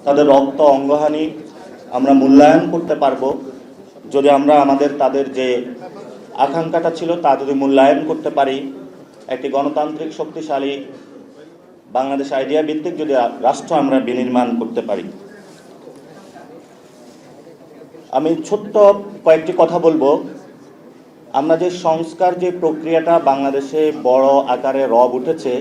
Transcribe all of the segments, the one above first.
তাদের রক্ত অঙ্গহানি আমরা মূল্যায়ন করতে পারবো যদি আমরা তাদের যে আকাঙ্ক্ষাটা ছিল তা যদি মূল্যায়ন করতে পারি। একটি গণতান্ত্রিক শক্তিশালী বাংলাদেশ আইডিয়া ভিত্তিক যদি রাষ্ট্র আমরা বিনির্মাণ করতে পারি। আমি ছোট্ট কয়েকটি কথা বলবো। আমরা যে সংস্কার যে প্রক্রিয়াটা বাংলাদেশে বড় আকারে রব উঠেছে,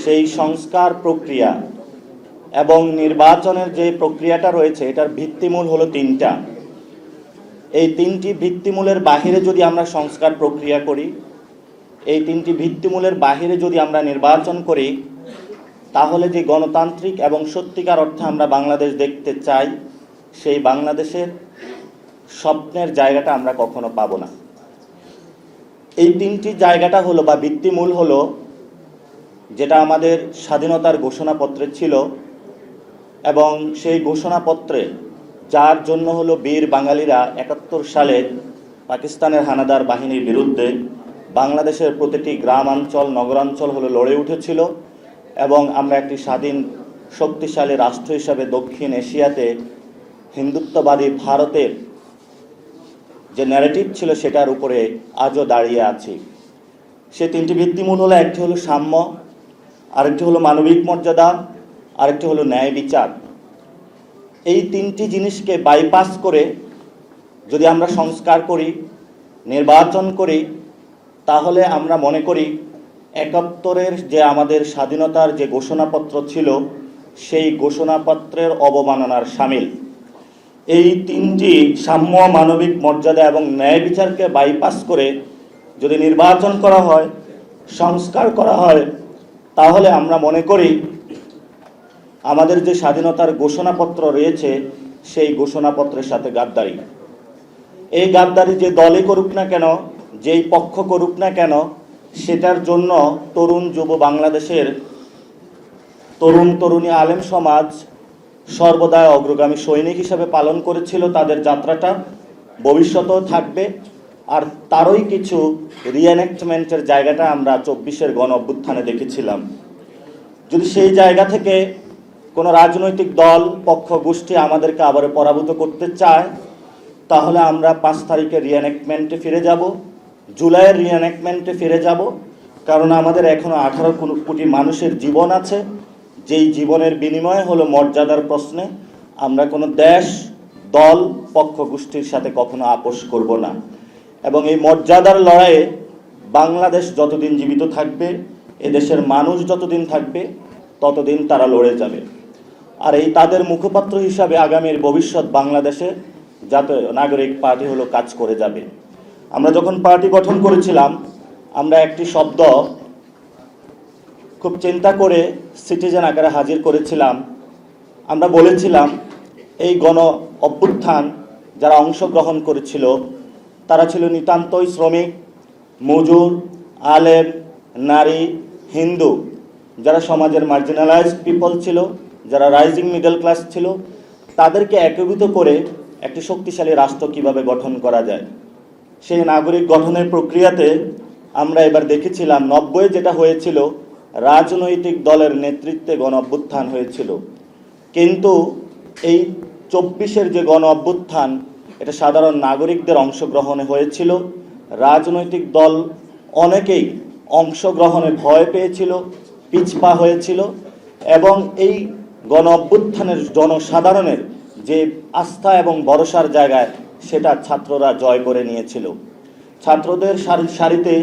সেই সংস্কার প্রক্রিয়া এবং নির্বাচনের যে প্রক্রিয়াটা রয়েছে এটার ভিত্তিমূল হলো তিনটা। এই তিনটি ভিত্তিমূলের বাহিরে যদি আমরা সংস্কার প্রক্রিয়া করি, এই তিনটি ভিত্তিমূলের বাহিরে যদি আমরা নির্বাচন করি, তাহলে যে গণতান্ত্রিক এবং সত্যিকার অর্থে আমরা বাংলাদেশ দেখতে চাই, সেই বাংলাদেশের স্বপ্নের জায়গাটা আমরা কখনো পাবো না। এই তিনটি জায়গাটা হলো বা ভিত্তিমূল হলো যেটা আমাদের স্বাধীনতার ঘোষণাপত্রে ছিল, এবং সেই ঘোষণাপত্রে যার জন্য হলো বীর বাঙালিরা ৭১ সালে পাকিস্তানের হানাদার বাহিনীর বিরুদ্ধে বাংলাদেশের প্রতিটি গ্রামাঞ্চল নগরাঞ্চল হলো লড়ে উঠেছিল, এবং আমরা একটি স্বাধীন শক্তিশালী রাষ্ট্র হিসাবে দক্ষিণ এশিয়াতে হিন্দুত্ববাদী ভারতের যে ন্যারেটিভ ছিল সেটার উপরে আজও দাঁড়িয়ে আছি। সে তিনটি ভিত্তিমূল হলো, একটি হলো সাম্য, আরেকটি হলো মানবিক মর্যাদা, আরেকটি হলো ন্যায় বিচার। এই তিনটি জিনিসকে বাইপাস করে যদি আমরা সংস্কার করি, নির্বাচন করি, তাহলে আমরা মনে করি ৭১-এর যে আমাদের স্বাধীনতার যে ঘোষণাপত্র ছিল সেই ঘোষণাপত্রের অবমাননার শামিল। এই তিনটি সাম্য, মানবিক মর্যাদা এবং ন্যায় বিচারকে বাইপাস করে যদি নির্বাচন করা হয়, সংস্কার করা হয়, তাহলে আমরা মনে করি আমাদের যে স্বাধীনতার ঘোষণাপত্র রয়েছে সেই ঘোষণাপত্রের সাথে গাদ্দারি। এই গাদ্দারি যে দলই করুক না কেন, যেই পক্ষ করুক না কেন, সেটার জন্য তরুণ যুব বাংলাদেশের তরুণ তরুণী আলেম সমাজ সর্বদাই অগ্রগামী সৈনিক হিসাবে পালন করেছিল তাদের যাত্রাটা, ভবিষ্যতেও থাকবে। আর তারই কিছু রিএনেক্টমেন্টের জায়গাটা আমরা ২৪-এর গণ অভ্যুত্থানে দেখেছিলাম। যদি সেই জায়গা থেকে কোনো রাজনৈতিক দল পক্ষ গোষ্ঠী আমাদেরকে আবার পরাভূত করতে চায়, তাহলে আমরা ৫ তারিখের রিএনেক্টমেন্টে ফিরে যাব, জুলাইয়ের রিএনেক্টমেন্টে ফিরে যাব। কারণ আমাদের এখনও ১৮ কোটি মানুষের জীবন আছে, যেই জীবনের বিনিময়ে হলো মর্যাদার প্রশ্নে আমরা কোনো দেশ, দল, পক্ষ গোষ্ঠীর সাথে কখনো আপোষ করব না। এবং এই মর্যাদার লড়াইয়ে বাংলাদেশ যতদিন জীবিত থাকবে, এদেশের মানুষ যতদিন থাকবে, ততদিন তারা লড়ে যাবে। আর এই তাদের মুখপাত্র হিসাবে আগামীর ভবিষ্যৎ বাংলাদেশে জাতীয় নাগরিক পার্টি হলো কাজ করে যাবে। আমরা যখন পার্টি গঠন করেছিলাম, আমরা একটি শব্দ খুব চিন্তা করে সিটিজেন আকারে হাজির করেছিলাম। আমরা বলেছিলাম এই গণ অভ্যুত্থান যারা অংশগ্রহণ করেছিল তারা ছিল নিতান্তই শ্রমিক, মজুর, আলেম, নারী, হিন্দু, যারা সমাজের মার্জিনালাইজড পিপল ছিল, যারা রাইজিং মিডল ক্লাস ছিল। তাদেরকে একীভূত করে একটি শক্তিশালী রাষ্ট্র কিভাবে গঠন করা যায়, সেই নাগরিক গঠনের প্রক্রিয়াতে আমরা এবার দেখেছিলাম ৯০ যেটা হয়েছিল রাজনৈতিক দলের নেতৃত্বে গণ অভ্যুত্থান হয়েছিল, কিন্তু এই ২৪-এর যে গণ অভ্যুত্থান এটা সাধারণ নাগরিকদের অংশগ্রহণে হয়েছিল। রাজনৈতিক দল অনেকেই অংশগ্রহণে ভয় পেয়েছিল, পিছপা হয়েছিল, এবং এই গণ অভ্যুত্থানের জনসাধারণের যে আস্থা এবং ভরসার জায়গায় সেটা ছাত্ররা জয় করে নিয়েছিল। ছাত্রদের সারিতে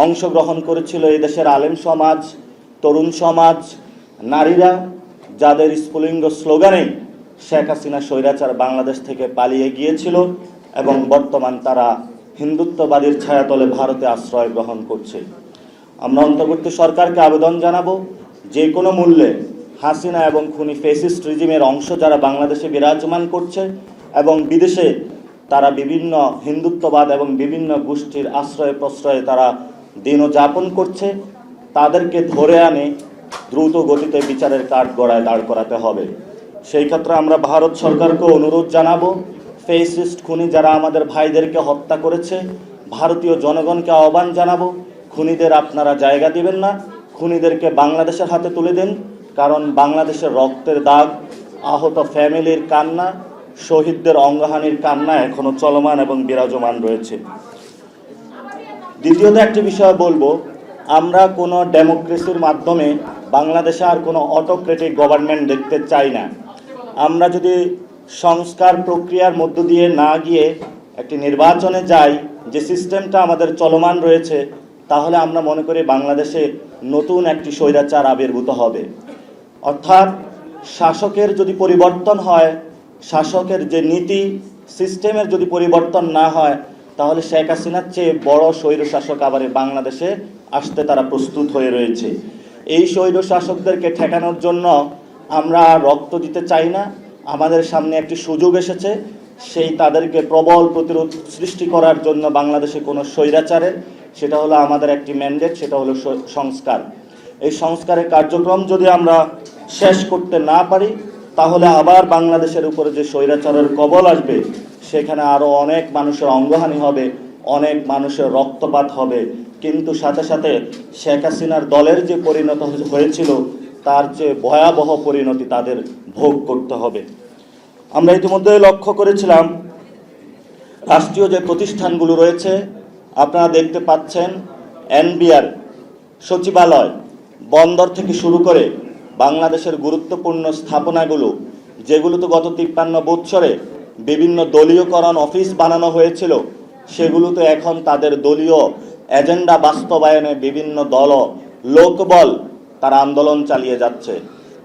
অংশগ্রহণ করেছিল এদেশের আলেম সমাজ, তরুণ সমাজ, নারীরা, যাদের স্ফুলিঙ্গ স্লোগানে শেখ হাসিনা স্বৈরাচার বাংলাদেশ থেকে পালিয়ে গিয়েছিল এবং বর্তমান তারা হিন্দুত্ববাদীর ছায়াতলে ভারতে আশ্রয় গ্রহণ করছে। আমরা অন্তর্বর্তী সরকারকে আবেদন জানাবো, যে কোনো মূল্যে হাসিনা এবং খুনি ফ্যাসিস্ট রিজিমের অংশ যারা বাংলাদেশে বিরাজমান করছে এবং বিদেশে তারা বিভিন্ন হিন্দুত্ববাদ এবং বিভিন্ন গোষ্ঠীর আশ্রয় প্রশ্রয়ে তারা দিনযাপন করছে, তাদেরকে ধরে আনে দ্রুত গতিতে বিচারের কাঠগড়ায় দাঁড় করাতে হবে। সেই ক্ষেত্রে আমরা ভারত সরকারকে অনুরোধ জানাবো, ফ্যাসিস্ট খুনি যারা আমাদের ভাইদেরকে হত্যা করেছে, ভারতীয় জনগণকে আহ্বান জানাবো, খুনিদের আপনারা জায়গা দিবেন না, খুনিদেরকে বাংলাদেশের হাতে তুলে দেন। কারণ বাংলাদেশের রক্তের দাগ আহত ফ্যামিলির কান্না, শহীদদের অঙ্গহানির কান্না এখনো চলমান এবং বিরাজমান রয়েছে। দ্বিতীয়ত একটি বিষয় বলবো, আমরা কোনো ডেমোক্রেসির মাধ্যমে বাংলাদেশে আর কোনো অটোক্রেটিক গভর্নমেন্ট দেখতে চাই না। আমরা যদি সংস্কার প্রক্রিয়ার মধ্য দিয়ে না গিয়ে একটি নির্বাচনে যাই, যে সিস্টেমটা আমাদের চলমান রয়েছে, তাহলে আমরা মনে করি বাংলাদেশে নতুন একটি স্বৈরাচার আবির্ভূত হবে। অর্থাৎ শাসকের যদি পরিবর্তন হয়, শাসকের যে নীতি সিস্টেমের যদি পরিবর্তন না হয়, তাহলে শেখ হাসিনার চেয়ে বড় স্বৈরশাসক আবার বাংলাদেশে আসতে তারা প্রস্তুত হয়ে রয়েছে। এই স্বৈরশাসকদেরকে ঠেকানোর জন্য আমরা রক্ত দিতে চাই না। আমাদের সামনে একটি সুযোগ এসেছে, সেই তাদেরকে প্রবল প্রতিরোধ সৃষ্টি করার জন্য বাংলাদেশে কোনো স্বৈরাচারের, সেটা হলো আমাদের একটি ম্যান্ডেট, সেটা হলো সংস্কার। এই সংস্কারের কার্যক্রম যদি আমরা শেষ করতে না পারি, তাহলে আবার বাংলাদেশের উপরে যে স্বৈরাচারের কবল আসবে, সেখানে আরও অনেক মানুষের অঙ্গহানি হবে, অনেক মানুষের রক্তপাত হবে। কিন্তু সাথে সাথে শেখ হাসিনার দলের যে পরিণত হয়েছিল, তার চেয়ে ভয়াবহ পরিণতি তাদের ভোগ করতে হবে। আমরা ইতিমধ্যে লক্ষ্য করেছিলাম, রাষ্ট্রীয় যে প্রতিষ্ঠানগুলো রয়েছে আপনারা দেখতে পাচ্ছেন, এনবিআর, সচিবালয়, বন্দর থেকে শুরু করে বাংলাদেশের গুরুত্বপূর্ণ স্থাপনাগুলো, যেগুলো তো গত 53 বৎসরে বিভিন্ন দলীয়করণ অফিস বানানো হয়েছিল, সেগুলো তো এখন তাদের দলীয় এজেন্ডা বাস্তবায়নে বিভিন্ন দল লোকবল তারা আন্দোলন চালিয়ে যাচ্ছে।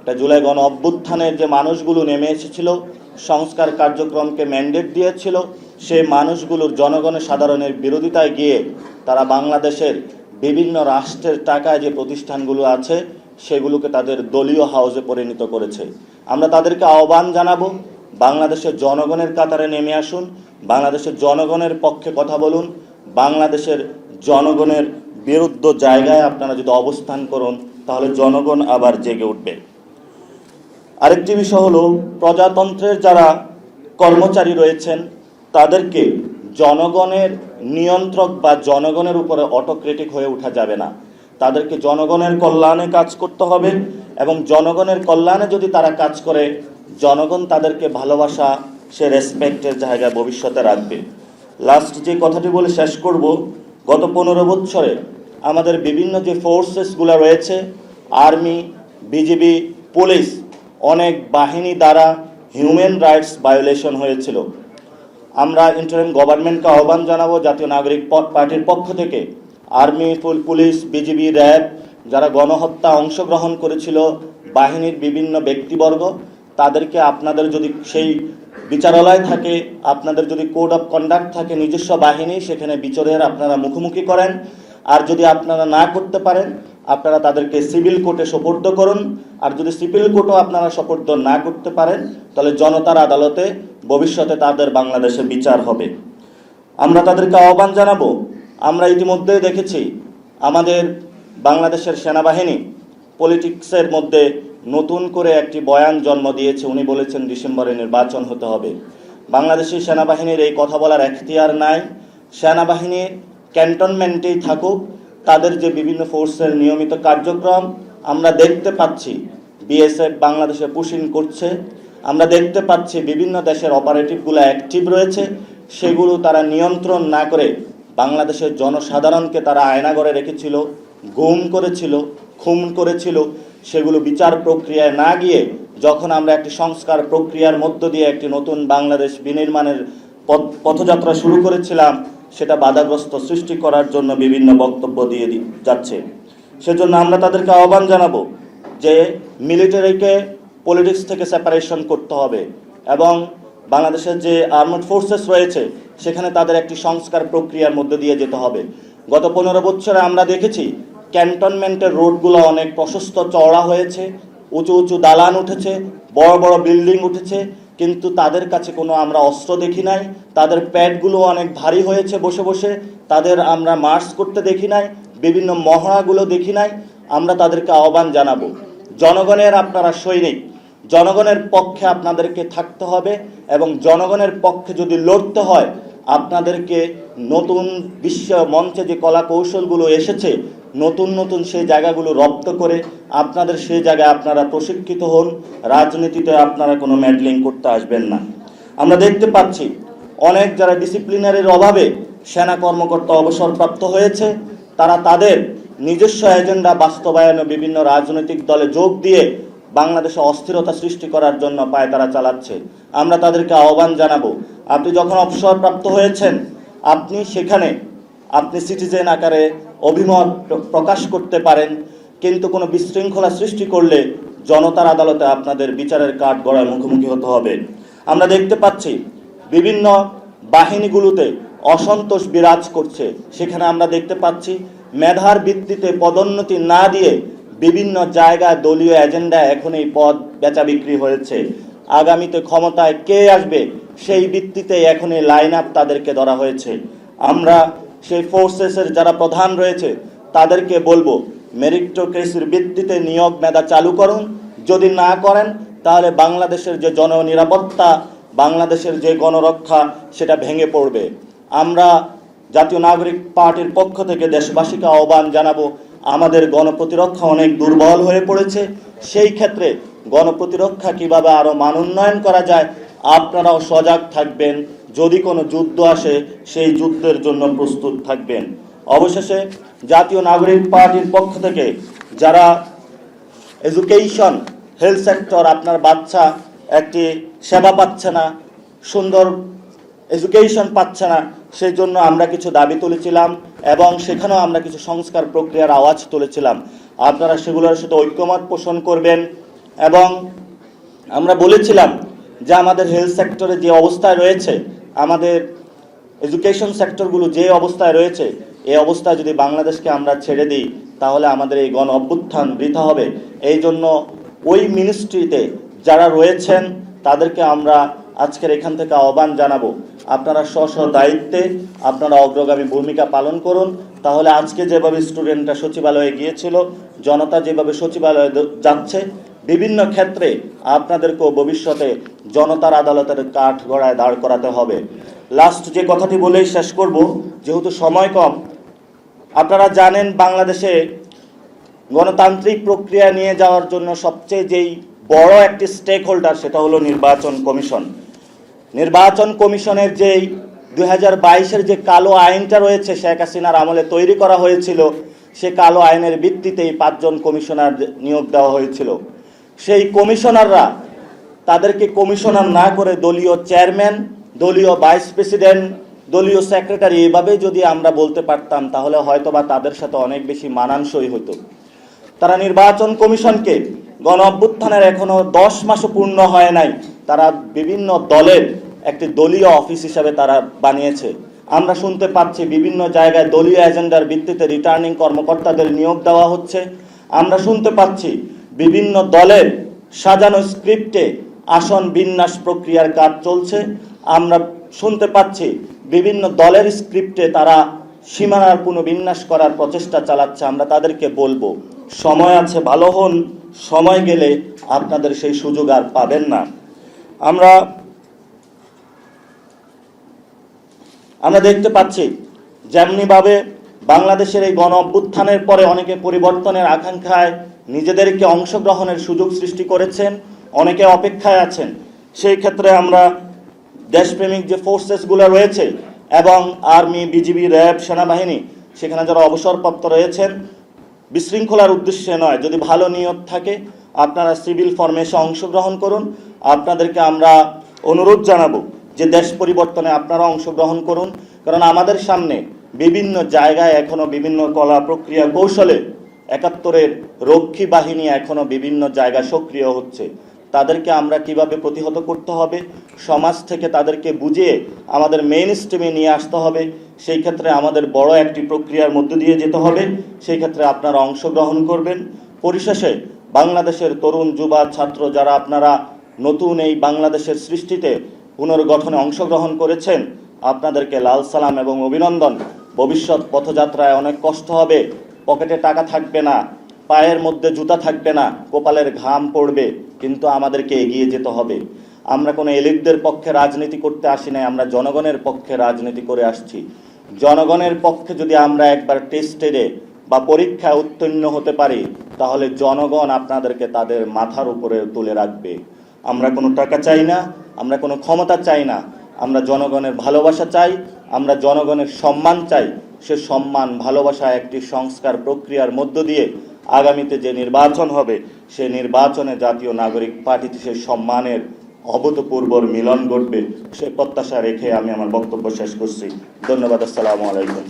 এটা জুলাই গণ অভ্যুত্থানের যে মানুষগুলো নেমে এসেছিল, সংস্কার কার্যক্রমকে ম্যান্ডেট দিয়েছিল, সেই মানুষগুলোর জনগণের সাধারণের বিরোধিতায় গিয়ে তারা বাংলাদেশের বিভিন্ন রাষ্ট্রের টাকায় যে প্রতিষ্ঠানগুলো আছে সেগুলোকে তাদের দলীয় হাউসে পরিণত করেছে। আমরা তাদেরকে আহ্বান জানাবো, বাংলাদেশের জনগণের কাতারে নেমে আসুন, বাংলাদেশের জনগণের পক্ষে কথা বলুন। বাংলাদেশের জনগণের বিরুদ্ধ জায়গায় আপনারা যদি অবস্থান করুন, তাহলে জনগণ আবার জেগে উঠবে। আরেকটি বিষয় হলো, প্রজাতন্ত্রের যারা কর্মচারী রয়েছেন তাদেরকে জনগণের নিয়ন্ত্রক বা জনগণের উপরে অটোক্রেটিক হয়ে ওঠা যাবে না। তাদেরকে জনগণের কল্যাণে কাজ করতে হবে, এবং জনগণের কল্যাণে যদি তারা কাজ করে, জনগণ তাদেরকে ভালোবাসা, সে রেসপেক্টের জায়গায় ভবিষ্যতে রাখবে। লাস্ট যে কথাটি বলে শেষ করব, গত 15 বছরে আমাদের বিভিন্ন যে ফোর্সেসগুলো রয়েছে, আর্মি, বিজিবি, পুলিশ, অনেক বাহিনী দ্বারা হিউম্যান রাইটস ভায়োলেশন হয়েছিল। আমরা ইন্টারিম গভর্নমেন্টকে আহ্বান জানাবো, জাতীয় নাগরিক পার্টির পক্ষ থেকে আর্মি, পুলিশ, বিজিবি, র্যাব যারা গণহত্যা অংশগ্রহণ করেছিল, বাহিনীর বিভিন্ন ব্যক্তিবর্গ, তাদেরকে আপনাদের যদি সেই বিচারালয় থাকে, আপনাদের যদি কোড অফ কন্ডাক্ট থাকে নিজস্ব বাহিনী, সেখানে বিচারের আপনারা মুখোমুখি করেন। আর যদি আপনারা না করতে পারেন, আপনারা তাদেরকে সিভিল কোর্টে সোপর্দ করুন। আর যদি সিভিল কোর্টও আপনারা সোপর্দ না করতে পারেন, তাহলে জনতার আদালতে ভবিষ্যতে তাদের বাংলাদেশে বিচার হবে। আমরা তাদেরকে আহ্বান জানাবো, আমরা ইতিমধ্যে দেখেছি আমাদের বাংলাদেশের সেনাবাহিনী পলিটিক্সের মধ্যে নতুন করে একটি বয়ান জন্ম দিয়েছে। উনি বলেছেন ডিসেম্বরে নির্বাচন হতে হবে। বাংলাদেশি সেনাবাহিনীর এই কথা বলার এখতিয়ার নাই। সেনাবাহিনী ক্যান্টনমেন্টেই থাকুক, তাদের যে বিভিন্ন ফোর্সের নিয়মিত কার্যক্রম আমরা দেখতে পাচ্ছি, বিএসএফ বাংলাদেশে পুশিং করছে, আমরা দেখতে পাচ্ছি বিভিন্ন দেশের অপারেটিভগুলো অ্যাক্টিভ রয়েছে, সেগুলো তারা নিয়ন্ত্রণ না করে বাংলাদেশের জনসাধারণকে তারা আয়নাঘরে রেখেছিল, গুম করেছিল, খুন করেছিল। সেগুলো বিচার প্রক্রিয়ায় না গিয়ে যখন আমরা একটি সংস্কার প্রক্রিয়ার মধ্য দিয়ে একটি নতুন বাংলাদেশ বিনির্মাণের পথযাত্রা শুরু করেছিলাম, সেটা বাধাগ্রস্ত সৃষ্টি করার জন্য বিভিন্ন বক্তব্য দিয়ে যাচ্ছে। সেজন্য আমরা তাদেরকে আহ্বান জানাবো যে মিলিটারিকে পলিটিক্স থেকে সেপারেশন করতে হবে, এবং বাংলাদেশের যে আর্মড ফোর্সেস রয়েছে সেখানে তাদের একটি সংস্কার প্রক্রিয়ার মধ্যে দিয়ে যেতে হবে। গত 15 বছরে আমরা দেখেছি ক্যান্টনমেন্টের রোডগুলো অনেক প্রশস্ত চওড়া হয়েছে, উঁচু উঁচু দালান উঠেছে, বড় বড় বিল্ডিং উঠেছে, কিন্তু তাদের কাছে কোনো আমরা অস্ত্র দেখি নাই। তাদের প্যাডগুলো অনেক ভারী হয়েছে বসে বসে, তাদের আমরা মার্চ করতে দেখি নাই, বিভিন্ন মহড়াগুলো দেখি নাই। আমরা তাদেরকে আহ্বান জানাবো, জনগণের আপনারা সৈনিক, জনগণের পক্ষে আপনাদেরকে থাকতে হবে, এবং জনগণের পক্ষে যদি লড়তে হয় আপনাদেরকে নতুন বিশ্ব মঞ্চে যে কলা কৌশলগুলো এসেছে, নতুন নতুন সেই জায়গাগুলো রপ্ত করে আপনাদের সেই জায়গায় আপনারা প্রশিক্ষিত হন। রাজনীতিতে আপনারা কোনো ম্যাডলিং করতে আসবেন না। আমরা দেখতে পাচ্ছি অনেক যারা ডিসিপ্লিনারির অভাবে সেনা কর্মকর্তা অবসরপ্রাপ্ত হয়েছে, তারা তাদের নিজস্ব এজেন্ডা বাস্তবায়নে বিভিন্ন রাজনৈতিক দলে যোগ দিয়ে বাংলাদেশে অস্থিরতা সৃষ্টি করার জন্য পায়তারা চালাচ্ছে। আমরা তাদেরকে আহ্বান জানাবো, আপনি যখন অবসরপ্রাপ্ত হয়েছেন আপনি সিটিজেন আকারে অভিমত প্রকাশ করতে পারেন, কিন্তু কোনো বিশৃঙ্খলা সৃষ্টি করলে জনতার আদালতে আপনাদের বিচারের কাঠগড়ায় মুখোমুখি হতে হবে। আমরা দেখতে পাচ্ছি বিভিন্ন বাহিনীগুলোতে অসন্তোষ বিরাজ করছে। সেখানে আমরা দেখতে পাচ্ছি মেধার ভিত্তিতে পদোন্নতি না দিয়ে বিভিন্ন জায়গায় দলীয় এজেন্ডা এখন এই পদ বেচা বিক্রি হয়েছে। আগামীতে ক্ষমতায় কে আসবে সেই ভিত্তিতে এখন এই লাইন আপ তাদেরকে ধরা হয়েছে। আমরা সেই ফোর্সেসের যারা প্রধান রয়েছে তাদেরকে বলবো, মেরিটোক্রেসির ভিত্তিতে নিয়োগ মেধা চালু করুন। যদি না করেন তাহলে বাংলাদেশের যে জননিরাপত্তা, বাংলাদেশের যে গণরক্ষা, সেটা ভেঙে পড়বে। আমরা জাতীয় নাগরিক পার্টির পক্ষ থেকে দেশবাসীকে আহ্বান জানাবো, আমাদের গণপ্রতিরক্ষা অনেক দুর্বল হয়ে পড়েছে। সেই ক্ষেত্রে গণপ্রতিরক্ষা কিভাবে আরও মান উন্নয়ন করা যায়, আপনারাও সজাগ থাকবেন। যদি কোনো যুদ্ধ আসে সেই যুদ্ধের জন্য প্রস্তুত থাকবেন। অবশেষে জাতীয় নাগরিক পার্টির পক্ষ থেকে যারা এডুকেশন, হেলথ সেক্টর, আপনার বাচ্চা একটি সেবা পাচ্ছে না, সুন্দর এডুকেশন পাচ্ছে না, সেই জন্য আমরা কিছু দাবি তুলেছিলাম এবং সেখানেও আমরা কিছু সংস্কার প্রক্রিয়ার আওয়াজ তুলেছিলাম। আপনারা সেগুলোর সাথে ঐক্যমত পোষণ করবেন। এবং আমরা বলেছিলাম যে আমাদের হেলথ সেক্টরে যে অবস্থায় রয়েছে, আমাদের এডুকেশন সেক্টরগুলো যে অবস্থায় রয়েছে, এই অবস্থায় যদি বাংলাদেশকে আমরা ছেড়ে দিই তাহলে আমাদের এই গণ অভ্যুত্থান বৃথা হবে। এই জন্য ওই মিনিস্ট্রিতে যারা রয়েছেন তাদেরকে আমরা আজকের এখান থেকে আহ্বান জানাবো, আপনারা স্ব দায়িত্বে আপনারা অগ্রগামী ভূমিকা পালন করুন। তাহলে আজকে যেভাবে স্টুডেন্টরা সচিবালয়ে গিয়েছিল, জনতা যেভাবে সচিবালয়ে যাচ্ছে, বিভিন্ন ক্ষেত্রে আপনাদেরকেও ভবিষ্যতে জনতার আদালতের কাঠগড়ায় দাঁড় করাতে হবে। লাস্ট যে কথাটি বলেই শেষ করব, যেহেতু সময় কম। আপনারা জানেন বাংলাদেশে গণতান্ত্রিক প্রক্রিয়া নিয়ে যাওয়ার জন্য সবচেয়ে যেই বড় একটি স্টেক হোল্ডার, সেটা হলো নির্বাচন কমিশন। নির্বাচন কমিশনের যেই 2022-এর যে কালো আইনটা রয়েছে, শেখ হাসিনার আমলে তৈরি করা হয়েছিল, সে কালো আইনের ভিত্তিতেই 5 জন কমিশনার নিয়োগ দেওয়া হয়েছিল। সেই কমিশনাররা তাদেরকে কমিশনার না করে দলীয় চেয়ারম্যান, দলীয় ভাইস প্রেসিডেন্ট, দলীয় সেক্রেটারি এভাবে যদি আমরা বলতে পারতাম তাহলে হয়তোবা তাদের সাথে অনেক বেশি মানানসই হতো। তারা নির্বাচন কমিশনকে গণ অভ্যুত্থানের এখনো 10 মাসও পূর্ণ হয় নাই, তারা বিভিন্ন দলের একটি দলীয় অফিস হিসাবে তারা বানিয়েছে। আমরা শুনতে পাচ্ছি বিভিন্ন জায়গায় দলীয় এজেন্ডার ভিত্তিতে রিটার্নিং কর্মকর্তাদের নিয়োগ দেওয়া হচ্ছে। আমরা শুনতে পাচ্ছি বিভিন্ন দলের সাজানো স্ক্রিপ্টে আসন বিন্যাস প্রক্রিয়ার কাজ চলছে। আমরা শুনতে পাচ্ছি বিভিন্ন দলের স্ক্রিপ্টে তারা সীমানার পুনর্বিন্যাস করার প্রচেষ্টা চালাচ্ছে। আমরা তাদেরকে বলবো, সময় আছে, ভালো হন, সময় গেলে আপনাদের সেই সুযোগ আর পাবেন না। আমরা দেখতে পাচ্ছি যেমনিভাবে বাংলাদেশের এই গণ অভ্যুত্থানের পরে অনেকে পরিবর্তনের আকাঙ্ক্ষায় নিজেদেরকে অংশগ্রহণের সুযোগ সৃষ্টি করেছেন, অনেকে অপেক্ষায় আছেন। সেই ক্ষেত্রে আমরা দেশপ্রেমিক যে ফোর্সেসগুলো রয়েছে এবং আর্মি, বিজিবি, র্যাব, সেনাবাহিনী, সেখানে যারা অবসরপ্রাপ্ত রয়েছেন, বিশৃঙ্খলার উদ্দেশ্যে নয়, যদি ভালো নিয়ত থাকে আপনারা সিভিল ফর্মেশে অংশগ্রহণ করুন। আপনাদেরকে আমরা অনুরোধ জানাবো যে দেশ পরিবর্তনে আপনারা অংশগ্রহণ করুন, কারণ আমাদের সামনে বিভিন্ন জায়গায় এখনো বিভিন্ন কলা প্রক্রিয়া কৌশলে 71-এর রক্ষী বাহিনী এখনো বিভিন্ন জায়গায় সক্রিয় হচ্ছে। তাদেরকে আমরা কিভাবে প্রতিহত করতে হবে, সমাজ থেকে তাদেরকে বুঝিয়ে আমাদের মেইন স্ট্রিমে নিয়ে আসতে হবে। সেই ক্ষেত্রে আমাদের বড় একটি প্রক্রিয়ার মধ্য দিয়ে যেতে হবে। সেই ক্ষেত্রে আপনারা অংশগ্রহণ করবেন। পরিশেষে বাংলাদেশের তরুণ, যুবা, ছাত্র যারা আপনারা নতুন এই বাংলাদেশের সৃষ্টিতে পুনর্গঠনে অংশগ্রহণ করেছেন, আপনাদেরকে লাল সালাম এবং অভিনন্দন। ভবিষ্যৎ পথযাত্রায় অনেক কষ্ট হবে, পকেটে টাকা থাকবে না, পায়ের মধ্যে জুতা থাকবে না, কপালের ঘাম পড়বে, কিন্তু আমাদেরকে এগিয়ে যেতে হবে। আমরা কোনো এলিটদের পক্ষে রাজনীতি করতে আসি নাই, আমরা জনগণের পক্ষে রাজনীতি করে আসছি। জনগণের পক্ষে যদি আমরা একবার টেস্টেডে বা পরীক্ষায় উত্তীর্ণ হতে পারি, তাহলে জনগণ আপনাদেরকে তাদের মাথার উপরে তুলে রাখবে। আমরা কোনো টাকা চাই না, আমরা কোনো ক্ষমতা চাই না, আমরা জনগণের ভালোবাসা চাই, আমরা জনগণের সম্মান চাই। সে সম্মান ভালোবাসা একটি সংস্কার প্রক্রিয়ার মধ্য দিয়ে আগামীতে যে নির্বাচন হবে, সে নির্বাচনে জাতীয় নাগরিক পার্টিতে সেই সম্মানের অভূতপূর্ব মিলন ঘটবে, সে প্রত্যাশা রেখে আমি আমার বক্তব্য শেষ করছি। ধন্যবাদ। আসসালামু আলাইকুম।